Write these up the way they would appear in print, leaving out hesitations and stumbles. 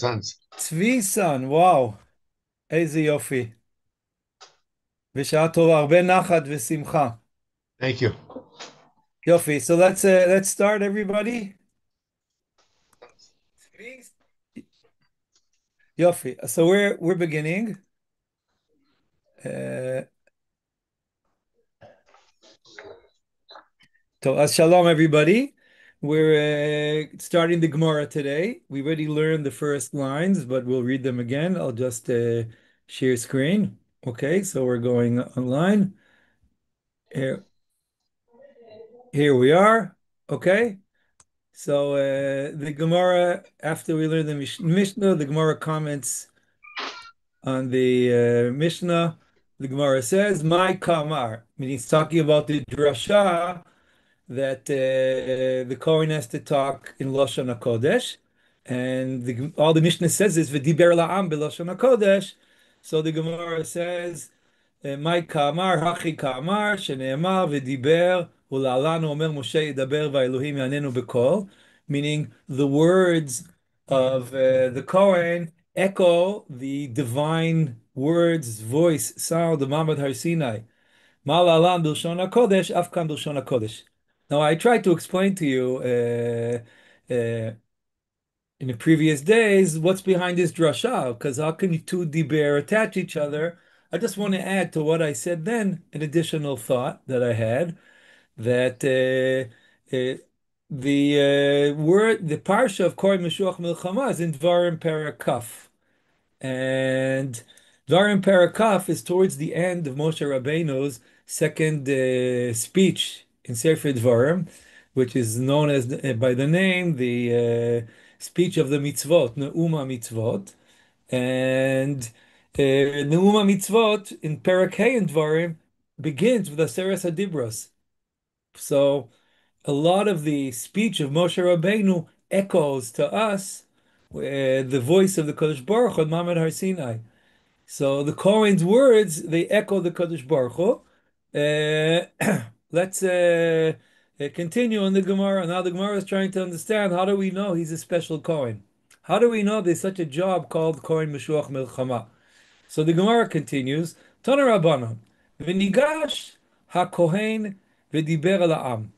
sons. צבי סן, וואו, איזה יופי. בשעה טובה, הרבה נחת ושמחה. Thank you. יופי, so let's start everybody. צבי? יופי, so we're beginning. Uh, so, shalom everybody. We're starting the Gemara today. We already learned the first lines, but we'll read them again. I'll just share screen. Okay, so we're going online. Here, here we are. Okay. So the Gemara, after we learn the Mishnah, the Gemara comments on the Mishnah. The Gemara says, "My kamar," meaning it's talking about the drasha that the Kohen has to talk in Lashon HaKodesh, and all the Mishnah says is "V'diber la'am b'Lashon HaKodesh." So the Gemara says. מאי כאמר, הכי כאמר, שנאמר ודיבר, ולהלן אומר משה ידבר והאלוהים יעננו בקול, meaning the words of the Kohen echo the divine words, voice, sound of Mount Har Sinai. מה להלן בלשון הקודש, אף כאן בלשון הקודש. Now I tried to explain to you in the previous days what's behind this drasha, because how can you two diber attach each other? I just want to add to what I said then an additional thought that I had that the parsha of Kor Meshuach Milchama is in Dvarim Parakaf, and Dvarim Parakaf is towards the end of Moshe Rabbeinu's second speech in Sefer Dvarim, which is known as by the name the speech of the mitzvot, Neuma mitzvot, and Neuma mitzvot in Parak Hey in Dvarim begins with Aseret Hadibros. So a lot of the speech of Moshe Rabbeinu echoes to us the voice of the Kodesh Baruch Hu on Mount Har Sinai. So the Kohen's words they echo the Kodesh Baruch Hu. Let's continue on the Gemara. Now the Gemara is trying to understand how do we know he's a special Kohen? How do we know there's such a job called Kohen Meshuach Milchama? So the Gemara continues. Tana Rabbanon, v'nigash ha-Kohen v'diber al ha'am.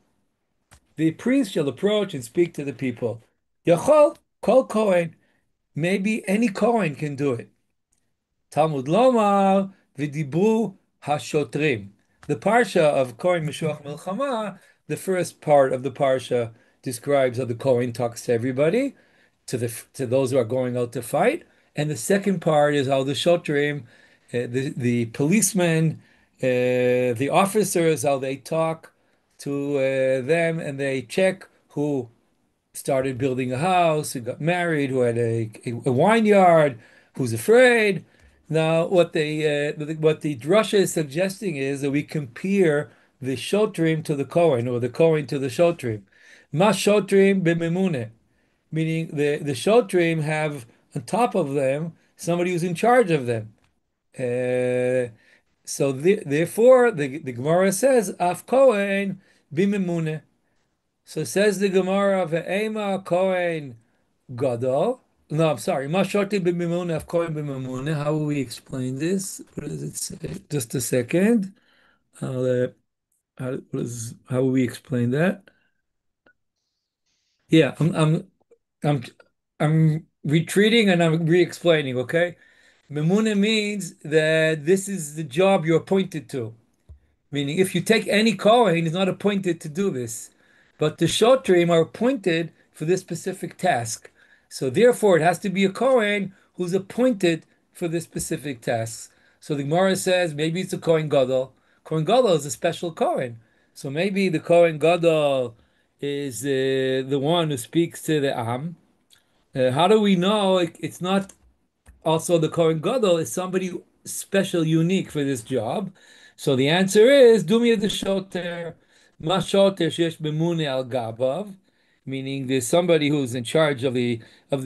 The priest shall approach and speak to the people. Yachol kol Kohen. Maybe any Kohen can do it. Talmud Lomar v'dibru hashotrim. The parsha of Kohen Meshuach Milchama, the first part of the parsha describes how the Kohen talks to everybody, to those who are going out to fight, and the second part is how the shotrim, the policemen, the officers, how they talk to them, and they check who started building a house, who got married, who had a vineyard, who's afraid. Now, what the drasha is suggesting is that we compare the shotrim to the Kohen, or the Kohen to the shotrim. Ma shotrim b'memune, meaning the shotrim have on top of them somebody who's in charge of them. Therefore, the Gemara says, Af Kohen b'memune. So says the Gemara, Ve'ema Kohen Gadol. No, I'm sorry. Mashorti b'mimuna of Kohen b'mimuna. How will we explain this? What does it say? Just a second. I'll, how will we explain that? Yeah, I'm, I'm retreating and I'm re-explaining. Okay, Mimuna means that this is the job you're appointed to. Meaning, if you take any Kohen, he's not appointed to do this. But the Shotrim are appointed for this specific task. So therefore, it has to be a Kohen who's appointed for this specific task. So the Gemara says maybe it's a Kohen Gadol. Kohen Gadol is a special Kohen. So maybe the Kohen Gadol is the one who speaks to the Am. How do we know it's not also the Kohen Gadol is somebody special, unique for this job? So the answer is Dumya de Shoter, Ma Shoter Shesh Bemune al Gabav, meaning there's somebody who's in charge of the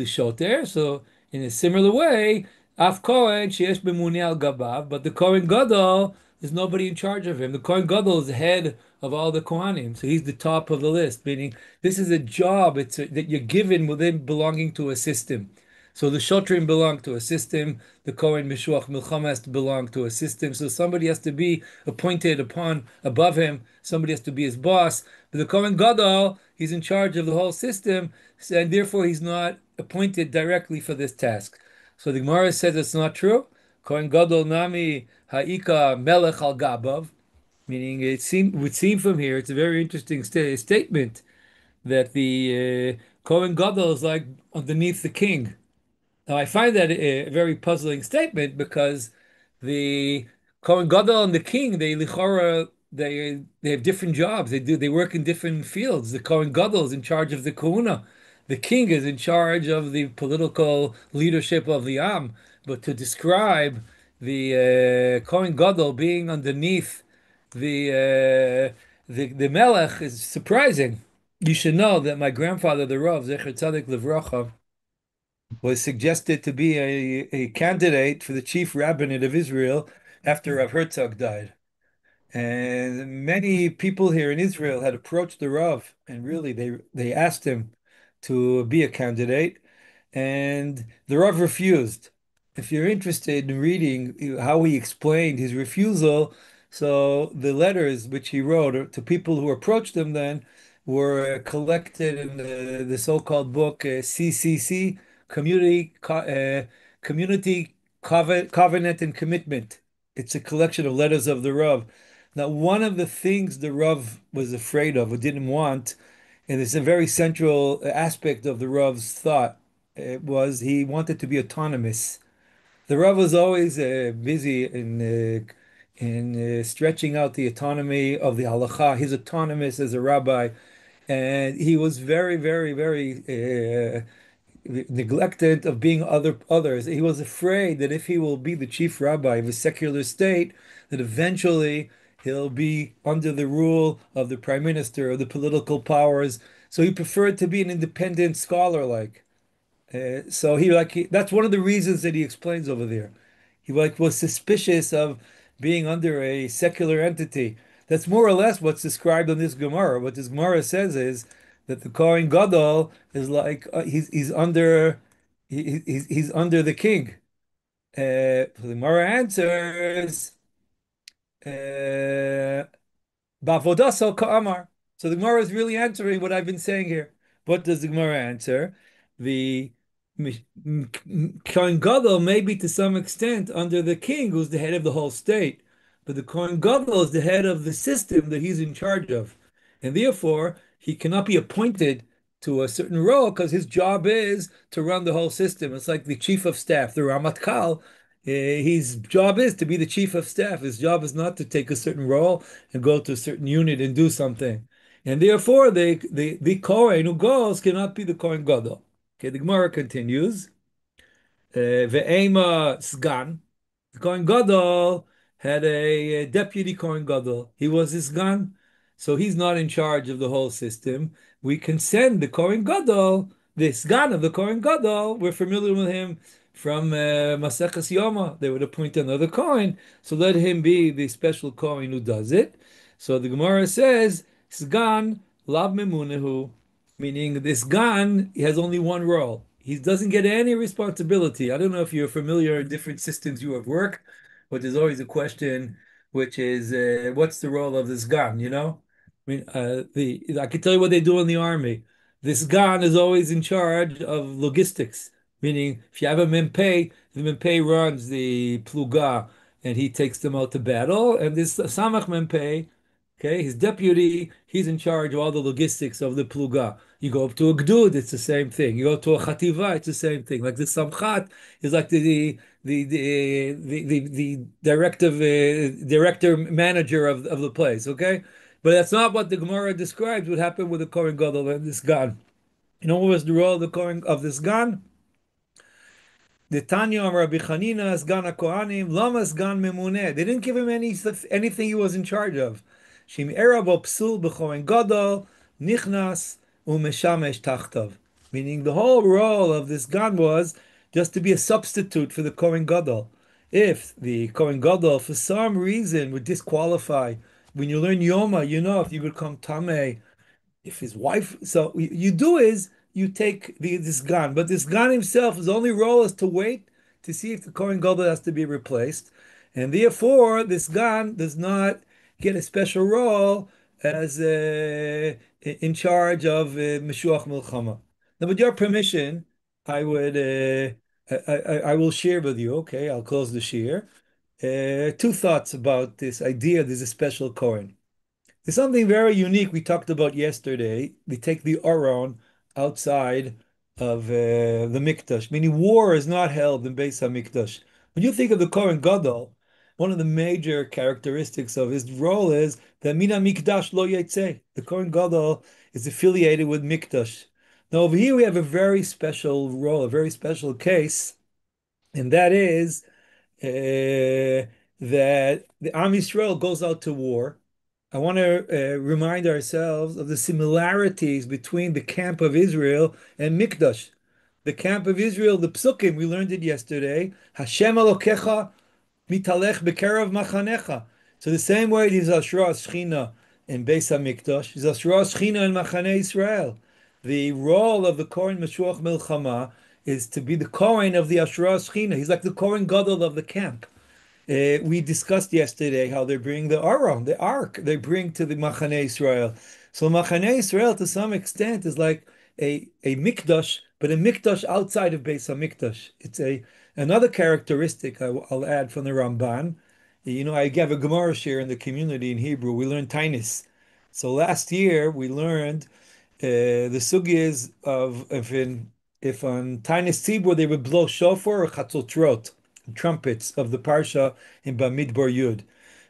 Shoter. So in a similar way, Af Kohen Shesh Bemune al Gabav, but the Kohen Gadol is nobody in charge of him. The Kohen Gadol is the head of all the Kohanim, so he's the top of the list. Meaning this is a job that you're given within belonging to a system. So the Shotrim belong to a system. The Kohen Mishuach Milchama has to belong to a system. So somebody has to be appointed upon above him. Somebody has to be his boss. But the Kohen Gadol, he's in charge of the whole system, and therefore he's not appointed directly for this task. So the Gemara says it's not true. Kohen Gadol Nami Ha'ika Melech Al Gabav, meaning would seem from here, it's a very interesting statement that the Kohen Gadol is like underneath the king. Now, I find that a very puzzling statement because the Kohen Gadol and the king, they lichora, they have different jobs. They work in different fields. The Kohen Gadol is in charge of the Kahuna. The king is in charge of the political leadership of the Am. But to describe the Kohen Gadol being underneath the Melech is surprising. You should know that my grandfather, the Rav, Zecher Tzaddik Livracha, was suggested to be a candidate for the chief rabbinate of Israel after Rav Herzog died. And many people here in Israel had approached the Rav, and really they asked him to be a candidate, and the Rav refused. If you're interested in reading how he explained his refusal, so the letters which he wrote to people who approached him then were collected in the so-called book CCC, Community Covenant and Commitment. It's a collection of letters of the Rav. Now, one of the things the Rav was afraid of or didn't want, and it's a very central aspect of the Rav's thought, was he wanted to be autonomous. The Rav was always busy in stretching out the autonomy of the halacha, his autonomous as a rabbi, and he was very, very, very neglected of being others. He was afraid that if he will be the chief rabbi of a secular state, that eventually he'll be under the rule of the prime minister or the political powers. So he preferred to be an independent scholar, like. So that's one of the reasons that he explains over there. He was suspicious of being under a secular entity. That's more or less what's described in this Gemara. What this Gemara says is that the Kohen Gadol is like he's under he's under the king. The Gemara answers. Uh, Bavodaso ka'amar. So the Gemara is really answering what I've been saying here. What does the Gemara answer? The Kohen Gadol may be to some extent under the king, who's the head of the whole state, but the Kohen Gadol is the head of the system that he's in charge of, and therefore he cannot be appointed to a certain role because his job is to run the whole system. It's like the chief of staff, the Ramatkal. His job is to be the chief of staff. His job is not to take a certain role and go to a certain unit and do something. And therefore, the Kohen who goes cannot be the Kohen Gadol. Okay, the Gemara continues. Ve'ema sgan. The Kohen Gadol had a deputy Kohen Gadol. He was his sgan, so he's not in charge of the whole system. We can send the Kohen Gadol, the sgan of the Kohen Gadol. We're familiar with him from Maseches Yoma. They would appoint another Kohen, so let him be the special Kohen who does it. So the Gemara says, sgan lav memunehu, meaning this gan he has only one role. He doesn't get any responsibility. I don't know if you're familiar in different systems you have worked, but there's always a question, which is what's the role of this gan? I mean, the I can tell you what they do in the army. This gan is always in charge of logistics, meaning if you have a mempei, the mempei runs the pluga and he takes them out to battle, and this samach mempei. Okay, his deputy, he's in charge of all the logistics of the pluga. You go up to a gdud, it's the same thing. You go to a chativa, it's the same thing. Like the samchat is like the director manager of the place. Okay, but that's not what the Gemara describes. What happened with the Kohen Gadol and this gan? You know what was the role of the Kohen of this gan? The Tanya Amar Rabbi Chanina Sgan Kohanim Lama Sgan Memuneh. They didn't give him anything he was in charge of. Shim Erabo Psul B'Kohen Gadol Nichnas Umeshamesh Tachtav. Meaning the whole role of this gan was just to be a substitute for the Kohen Gadol. If the Kohen Gadol for some reason would disqualify, when you learn Yoma, you know if you become Tameh, if his wife, so you do is you take this gun. But this gun himself, his only role is to wait to see if the Kohen Gadol has to be replaced. And therefore, this gun does not get a special role as in charge of Meshuach Milchama. Now, with your permission, I would I will share with you. Okay, I'll close the share. Two thoughts about this idea. There's a special Kohen. There's something very unique we talked about yesterday. They take the Aron outside of the Mikdash, meaning war is not held in Beis HaMikdash. When you think of the Kohen Gadol, one of the major characteristics of his role is that Mina Mikdash lo Yetzeh. The Kohen Gadol is affiliated with Mikdash. Now over here we have a very special role, a very special case, and that is that the Am Yisrael goes out to war. I want to remind ourselves of the similarities between the camp of Israel and Mikdash. The camp of Israel, the Psukim, we learned it yesterday. Hashem Elokecha mitalech bekerav machanecha. So the same way there's Ashra Shechina in Beis HaMikdash, there's Ashra Shechina in Machane Israel. The role of the Kohen Meshuach Milchama is to be the Kohen of the Ashra Shechina. He's like the Kohen Gadol of the camp. We discussed yesterday how they bring the Aron, the Ark, they bring to the Machane Israel. So Machane Israel, to some extent, is like a Mikdash, but a Mikdash outside of Beis HaMikdash. It's another characteristic I'll add from the Ramban. You know, I gave a Gemara share in the community in Hebrew. We learned Tainis. So last year we learned the sugyas of if on Tainis Tzibur they would blow shofar or chatzotrot, trumpets of the parsha in Bamidbar Yud.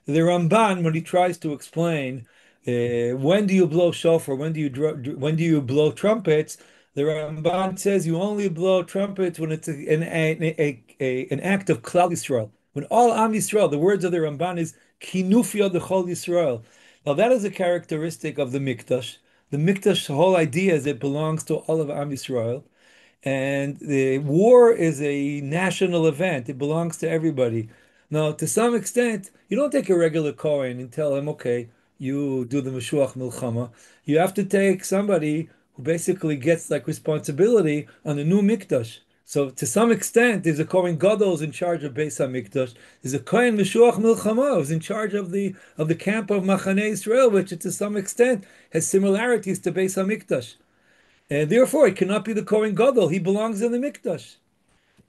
The Ramban, when he tries to explain when do you blow shofar, when do you blow trumpets, the Ramban says you only blow trumpets when it's an act of Klal Yisrael. When all Am Yisrael, the words of the Ramban is Kinufia Dechol Yisrael. Now that is a characteristic of the Mikdash. The Mikdash, the whole idea is it belongs to all of Am Yisrael. And the war is a national event. It belongs to everybody. Now, to some extent, you don't take a regular Kohen and tell him, okay, you do the Meshuach Milchama. You have to take somebody who basically gets like responsibility on the new Mikdash. So to some extent, there's a Kohen Gadol who's in charge of Beis HaMikdash. There's a Kohen Meshuach Milchama who's in charge of the camp of Machane Israel, which to some extent has similarities to Beis HaMikdash. And therefore, it cannot be the Kohen Gadol. He belongs in the Mikdash.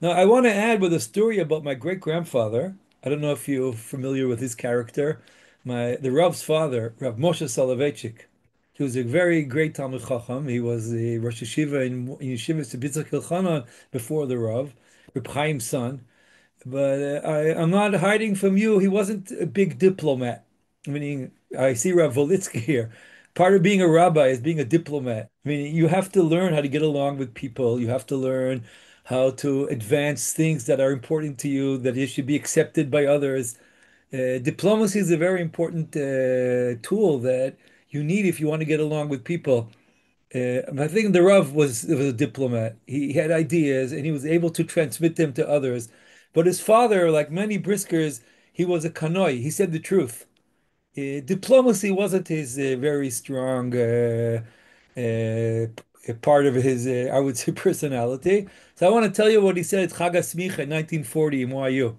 Now, I want to add with a story about my great grandfather. I don't know if you're familiar with his character. The Rav's father, Rav Moshe Soloveitchik. He was a very great Talmud Chacham. He was the Rosh Yeshiva in Yeshiva Sibitzak Kilchanan before the Rav, Reb Chaim's son. But I'm not hiding from you. He wasn't a big diplomat. Meaning, I see Rav Volitsky here. Part of being a rabbi is being a diplomat. I mean, you have to learn how to get along with people. You have to learn how to advance things that are important to you, that you should be accepted by others. Diplomacy is a very important tool that you need if you want to get along with people. I think the Rav was a diplomat. He had ideas and he was able to transmit them to others. But his father, like many briskers, he was a kanoi. He said the truth. Diplomacy wasn't his very strong part of his, I would say, personality. So I want to tell you what he said at Chag HaSmicha in 1940 in Moayu.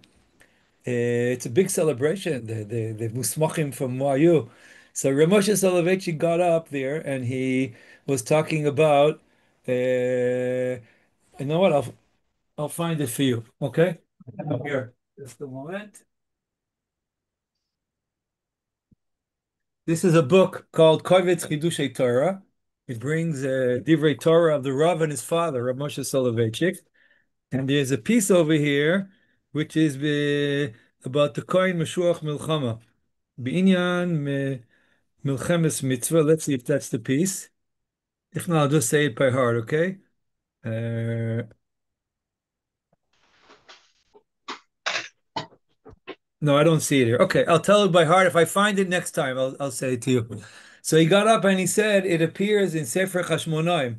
It's a big celebration, the Musmachim from Moayu. So Rav Moshe Soloveitchik got up there and he was talking about, you know what, I'll find it for you, okay? Here, just a moment. This is a book called Kovetz Chidushei Torah. It brings Divrei Torah of the Rav and his father, Rav Moshe Soloveitchik. And there's a piece over here which is about the Kohen Meshuach Milchama. B'inyan Milchemes Mitzvah. Let's see if that's the piece. If not, I'll just say it by heart, okay? Uh, no, I don't see it here. Okay, I'll tell it by heart. If I find it next time, I'll say it to you. So he got up and he said it appears in Sefer Chashmonaim,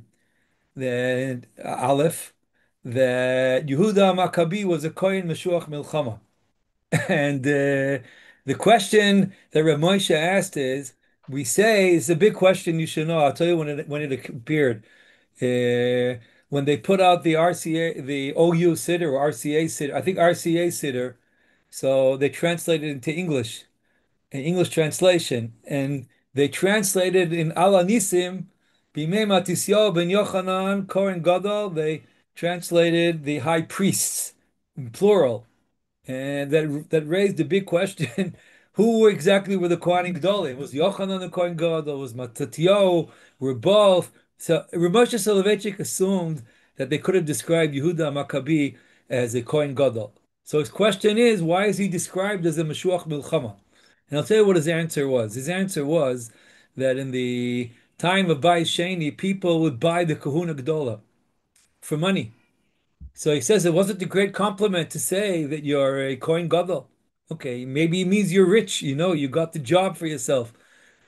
the Aleph, that Yehuda Maccabi was a Kohen Meshuach Milchama. And the question that Rav Moshe asked is, we say it's a big question you should know. I'll tell you when it appeared. When they put out the RCA, the OU sitter or RCA sitter, I think RCA sitter, so they translated it into English, an English translation, and they translated in Ala Nisim, Bimei Matisyahu ben Yochanan, Kohen Gadol, they translated the high priests in plural. And that raised the big question: who exactly were the Kohanim Gedolim? Was Yochanan the Kohen Gadol? Was Matatyahu? Were both? So Rav Moshe Soloveitchik assumed that they could have described Yehuda Maccabi as a Kohen Gadol. So his question is, why is he described as a Meshuach Milchama? And I'll tell you what his answer was. His answer was that in the time of Bai Sheni, people would buy the Kahuna Gedola for money. So he says it wasn't a great compliment to say that you're a Kohen Gadol. Okay, maybe it means you're rich, you got the job for yourself.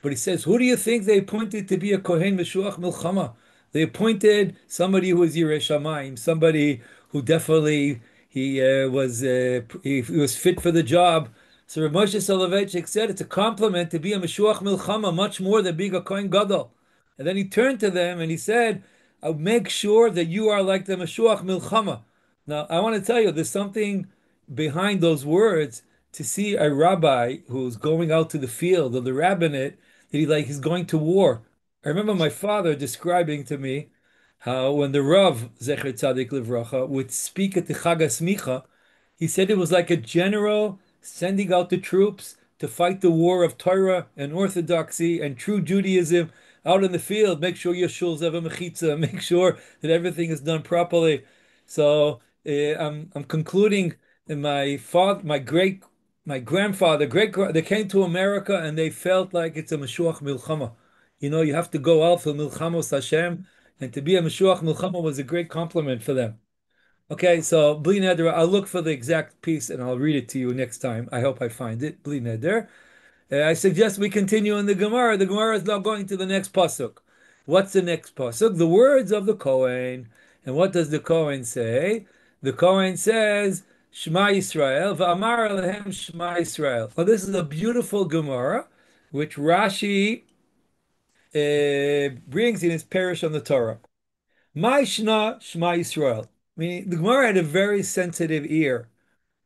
But he says, who do you think they appointed to be a Kohen Meshuach Milchama? They appointed somebody who was Yirei Shamayim, somebody who definitely he was fit for the job. So Rav Moshe Soloveitchik said it's a compliment to be a Meshuach Milchama much more than being a Kohen Gadol. And then he turned to them and he said, I'll make sure that you are like the Meshuach Milchama. Now, I want to tell you, there's something behind those words to see a rabbi who's going out to the field or the rabbinate that he's going to war. I remember my father describing to me how when the Rav Zecher Tzadik Livracha would speak at the Chag HaSmicha, he said it was like a general sending out the troops to fight the war of Torah and orthodoxy and true Judaism out in the field. Make sure your shuls have a mechitza. Make sure that everything is done properly. So I'm concluding that my grandfather, they came to America and they felt like it's a Meshuach Milchama. You have to go out for Milchamos Hashem, and to be a Meshuach Milchama was a great compliment for them. Okay, so Bli Neder, I'll look for the exact piece and I'll read it to you next time. I hope I find it. Bli Neder. I suggest we continue in the Gemara. The Gemara is now going to the next pasuk. What's the next pasuk? The words of the Kohen. And what does the Kohen say? The Kohen says, Shema Yisrael, v'amar alehem Shema Yisrael. Well, this is a beautiful Gemara, which Rashi brings in his parish on the Torah. My Shema Yisrael. Meaning, the Gemara had a very sensitive ear.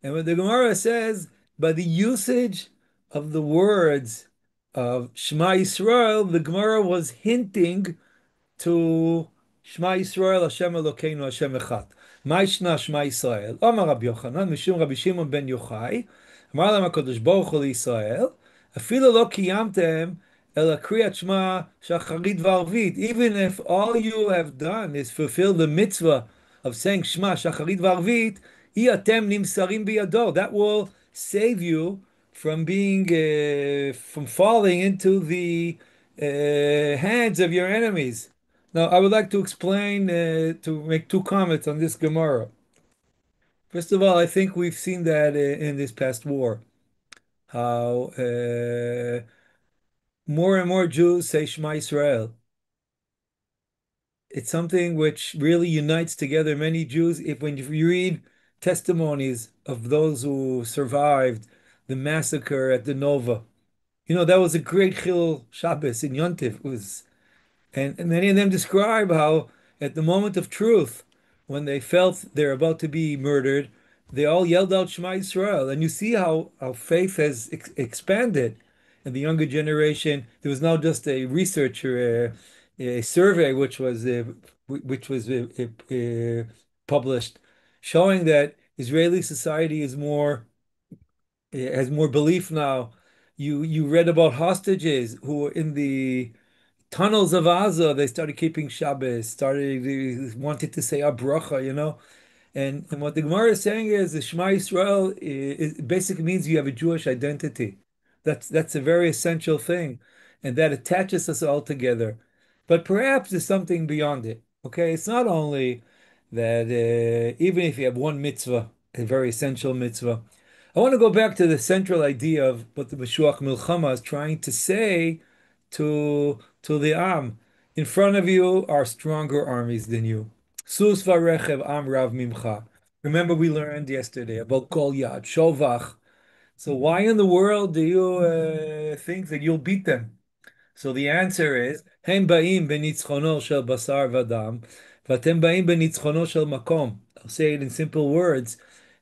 And when the Gemara says, by the usage of the words of Shema Yisrael, the Gemara was hinting to Shema Yisrael, Hashem Elokeinu, Hashem Echad. Ma'ishna Shema Yisrael. Amar Rabbi Yochanan, Mishum Rabbi Shimon ben Yochai, Amar Lam HaKadosh Baruch Hu Yisrael, Afilu lo kiyamtem ela kriyat Shema shacharit v'arvit. Even if all you have done is fulfill the mitzvah of saying Shema shacharit v'arvit, iatem nimsarim biyado. That will save you from being from falling into the hands of your enemies. Now, I would like to explain, to make two comments on this Gemara. First of all, I think we've seen that in this past war, how more and more Jews say Shema Israel. It's something which really unites together many Jews. When you read testimonies of those who survived the massacre at the Nova, that was a great Chil Shabbos in Yontif. It was and many of them describe how, at the moment of truth, when they felt they're about to be murdered, they all yelled out Shema Yisrael. And you see how faith has expanded in the younger generation. There was now just a research or a survey which was published, showing that Israeli society is more has more belief now. You read about hostages who were in the tunnels of Gaza. They started keeping Shabbos, they wanted to say a bracha. And what the Gemara is saying is the Shema Yisrael basically means you have a Jewish identity. That's a very essential thing, and that attaches us all together. But perhaps there's something beyond it. Okay, it's not only that even if you have one mitzvah, a very essential mitzvah. I want to go back to the central idea of what the Meshuach Milchama is trying to say to the Am. In front of you are stronger armies than you. Sus varechev am rav mimcha. Remember, we learned yesterday about Kol Yad, Shovach. So why in the world do you think that you'll beat them? So the answer is, הם באים בניצחונו של בשר ודם, ואתם באים בניצחונו של מקום. I'll say it in simple words.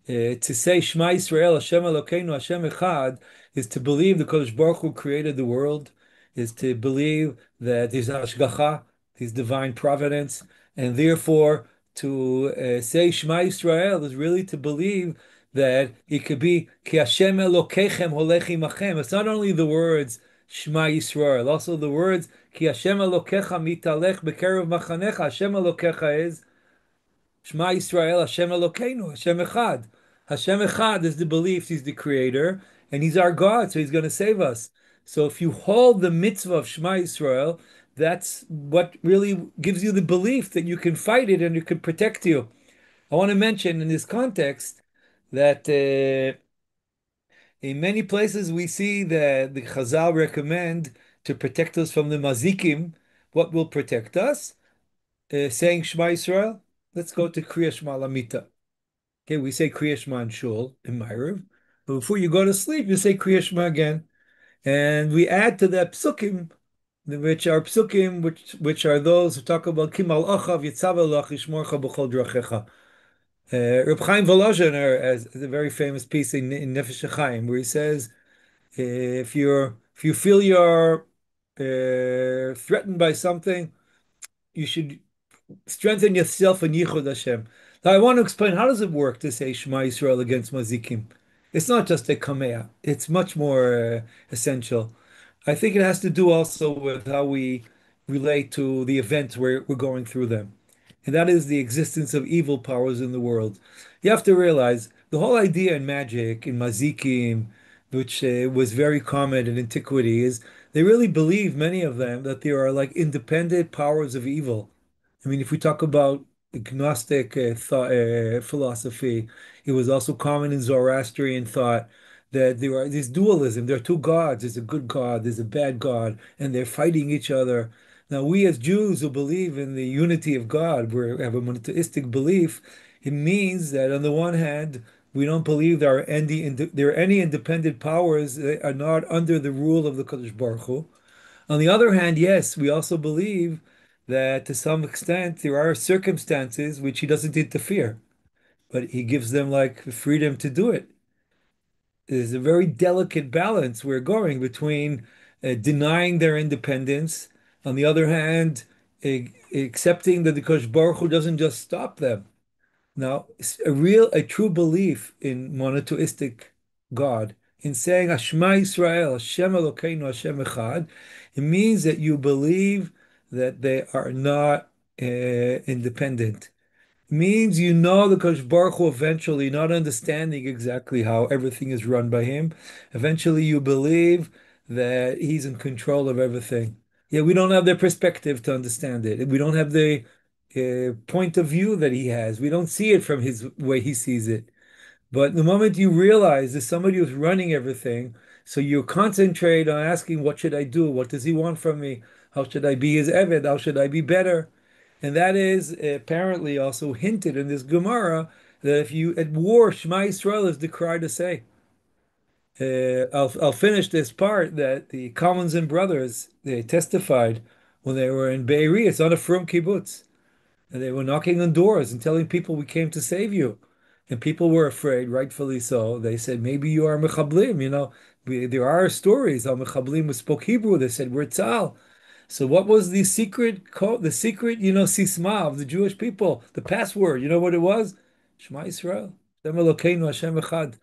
To say Shema Yisrael, Hashem Elokeinu, Hashem Echad, is to believe the Kodesh Baruch Hu created the world, is to believe that there's Hashgacha, his divine providence, and therefore to say Shema Yisrael is really to believe that it could be Ki Hashem Elokechem Holech Imachem. It's not only the words Shema Yisrael, also the words Ki Hashem Elokecha mitalech bekerev machanecha. Hashem Elokecha is Shema Yisrael, Hashem Elokeinu, Hashem Echad. Hashem Echad is the belief He's the Creator and He's our God, so He's going to save us. So if you hold the mitzvah of Shema Yisrael, that's what really gives you the belief that you can fight it and it can protect you. I want to mention in this context that in many places we see that the Chazal recommend to protect us from the mazikim. What will protect us? Saying Shema Yisrael. Let's go to Kriya Shema Lamita. Okay, we say Kriya Shema in Shul, in Ma'ariv. But before you go to sleep, you say Kriya Shema again. And we add to that psukim, which are those who talk about Kimal Achav Yitzav Elach Yishmorcha B'chol Drachecha. Reb Chaim Volozhin has a very famous piece in Nefesh HaChaim where he says, if you feel you're threatened by something, you should strengthen yourself in Yichud Hashem. Now, I want to explain how does it work to say Shema Yisrael against Mazikim. It's not just a kamea. It's much more essential. I think it has to do also with how we relate to the events where we're going through them. And that is the existence of evil powers in the world. You have to realize the whole idea in magic, in Mazikim, which was very common in antiquity, is they really believe, many of them, that there are like independent powers of evil. I mean, if we talk about Gnostic thought, philosophy, it was also common in Zoroastrian thought that there's dualism. There are two gods. There's a good God, there's a bad God, and they're fighting each other. Now, we as Jews who believe in the unity of God, we have a monotheistic belief, it means that on the one hand, we don't believe there are any independent powers that are not under the rule of the Kodesh Baruch Hu. On the other hand, yes, we also believe that to some extent there are circumstances which he doesn't interfere, but he gives them like freedom to do it. There's a very delicate balance we're going between denying their independence, on the other hand, accepting that the Kodesh Baruch Hu doesn't just stop them. Now, a true belief in monotheistic God, in saying Ashma Yisrael, Hashem Elokeinu, Hashem Echad, it means that you believe that they are not independent. It means you know the Kodesh Baruch Hu eventually, not understanding exactly how everything is run by him. Eventually, you believe that he's in control of everything. Yeah, we don't have the perspective to understand it. We don't have the point of view that he has. We don't see it from his way he sees it. But the moment you realize there's somebody who's running everything, so you concentrate on asking, what should I do? What does he want from me? How should I be his Eved? How should I be better? And that is apparently also hinted in this Gemara that if you at war, Shema Yisrael is the cry to say. I'll finish this part that the Kalmans and brothers, they testified when they were in Be'eri. It's on a Frum kibbutz. And they were knocking on doors and telling people, we came to save you. And people were afraid, rightfully so. They said, maybe you are Mechablim. There are stories how Mechablim who spoke Hebrew. They said, we're Tzal. So what was the secret code, sisma of the Jewish people, the password? You know what it was? Shema Yisrael. Hashem Elokeinu, Hashem Echad.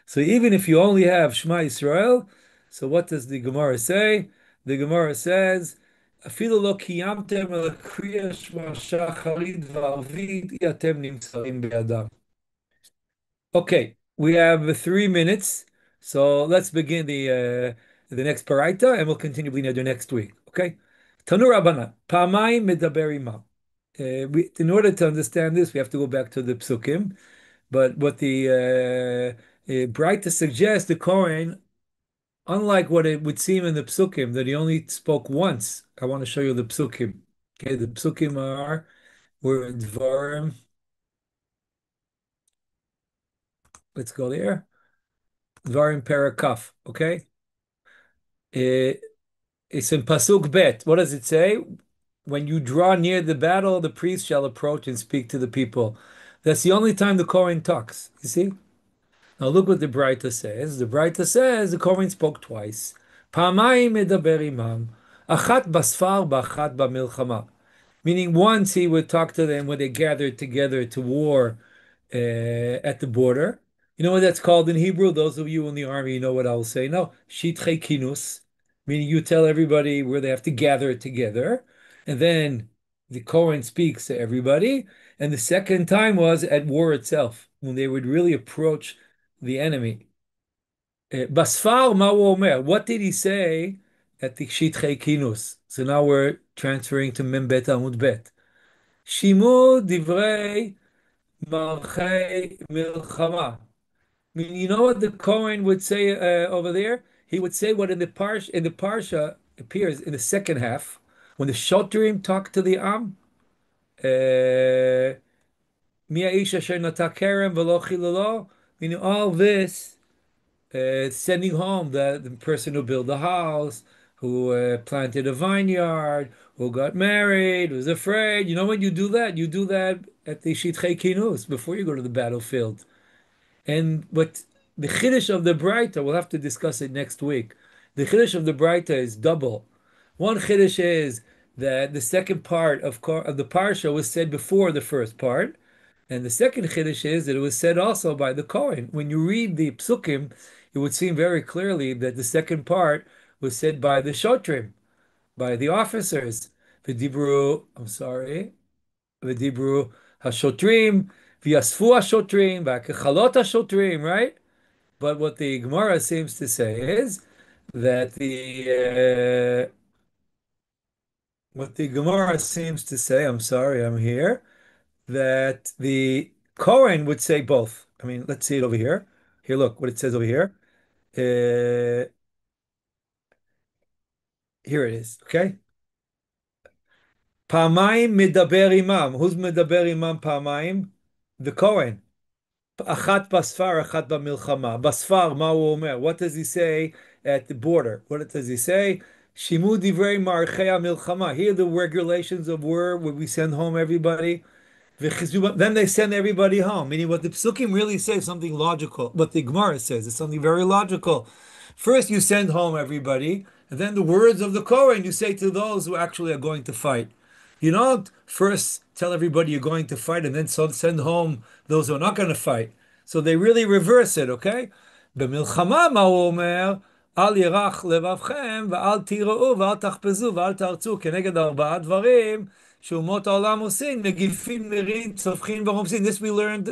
So even if you only have Shema Yisrael, so what does the Gemara say? The Gemara says, אפילו לא קיימתם אלא קריאה שמע שחרית וערבית, אתם נמצאים בידם. Okay, we have 3 minutes, so let's begin the next paraita, and we'll continue the next week. Okay, Tanu Rabbanan, פעמיים מדבר עמם. In order to understand this, we have to go back to the psukim. But what the Braita suggests, the Kohen, unlike what it would seem in the psukim, that he only spoke once. I want to show you the psukim. Okay, the psukim were Dvarim. Let's go there. Dvarim Parakaf. Okay. It's in Pasuk Bet. What does it say? When you draw near the battle, the priest shall approach and speak to the people. That's the only time the Kohen talks. You see? Now look what the Braita says. The Braita says the Kohen spoke twice. Pa'amayim medaber imam, achat basfar ba'achat ba'milchama. Meaning once he would talk to them when they gathered together to war at the border. You know what that's called in Hebrew? Those of you in the army, you know what I'll say. No, shitrei kinus, meaning you tell everybody where they have to gather together, and then the Kohen speaks to everybody. And the second time was at war itself, when they would really approach the enemy. Basfar ma hu omer. What did he say at the shitrei kinus? So now we're transferring to Mem Bet Amud Bet. Shimu divrei malchei milchama. I mean, you know what the Kohen would say over there? He would say what in the parsha appears in the second half when the Shotrim talk to the Am. Mi ha'ish asher nata kerem v'lo chilalo. Meaning all this, sending home the person who built the house, who planted a vineyard, who got married, was afraid. You know when you do that? You do that at the Shitchei Kinus before you go to the battlefield. And what the Chiddush of the Braita, we'll have to discuss it next week. The Chiddush of the Braita is double. One Chiddush is that the second part of the Parsha was said before the first part. And the second Chiddush is that it was said also by the Kohen. When you read the Psukim, it would seem very clearly that the second part was said by the Shotrim, by the officers. I'm sorry, V'dibru hashotrim, v'yasfu hashotrim, v'akechalot hashotrim, right? But what the Gemara seems to say is that what the Gemara seems to say, I'm sorry, I'm here, that the Kohen would say both. I mean, let's see it over here. Here, look what it says over here. Uh, Here it is, okay? Pa'amayim medaber imam. Who's medaber imam pa'amayim? The Kohen. Achat basfar, achat b'milchama. Basfar, ma hu omer. What does he say at the border? What does he say? Shimu divrei marchei milchama. Here are the regulations of war where we send home everybody. Then they send everybody home. Meaning what the psukim really say is something logical. What the Gemara says is something very logical. First you send home everybody, and then the words of the Kohen you say to those who actually are going to fight. You don't first tell everybody you're going to fight and then send home those who are not going to fight. So they really reverse it, okay? במלחמה מה הוא אומר? אל ירח לבבכם ואל תיראו ואל תחפזו ואל תרצו כנגד ארבעה דברים שאומות העולם עושים, מגיפים, מרים, צווחים ורומסים. This we learned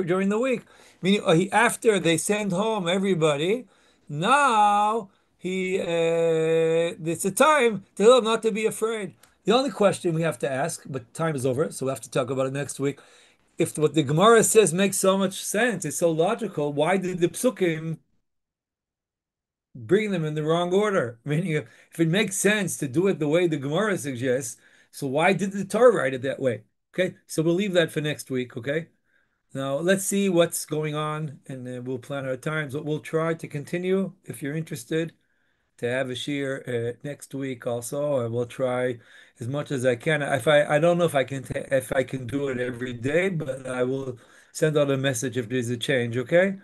during the week. Meaning, after they send home everybody, now it's a time to tell them not to be afraid. The only question we have to ask, but time is over, so we'll have to talk about it next week. If what the Gemara says makes so much sense, it's so logical, why did the Psukim bring them in the wrong order? Meaning, if it makes sense to do it the way the Gemara suggests, so why did the Torah write it that way? Okay, so we'll leave that for next week, okay? Now, let's see what's going on, and we'll plan our times. But we'll try to continue, if you're interested, to have a shiur next week also. I will try as much as I can. If I don't know if I can do it every day, but I will send out a message if there's a change, okay? Okay.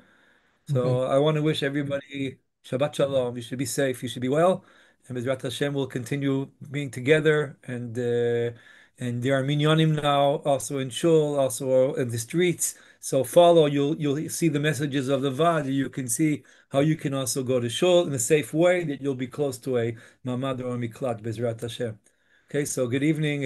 So I want to wish everybody Shabbat Shalom. You should be safe. You should be well. And Bezrat Hashem will continue being together. And there are minyanim now, also in shul, also in the streets. So follow. You'll see the messages of the Vad. You can see how you can also go to shul in a safe way that you'll be close to a mamad or a miklat. Bezrat Hashem. Okay. So good evening.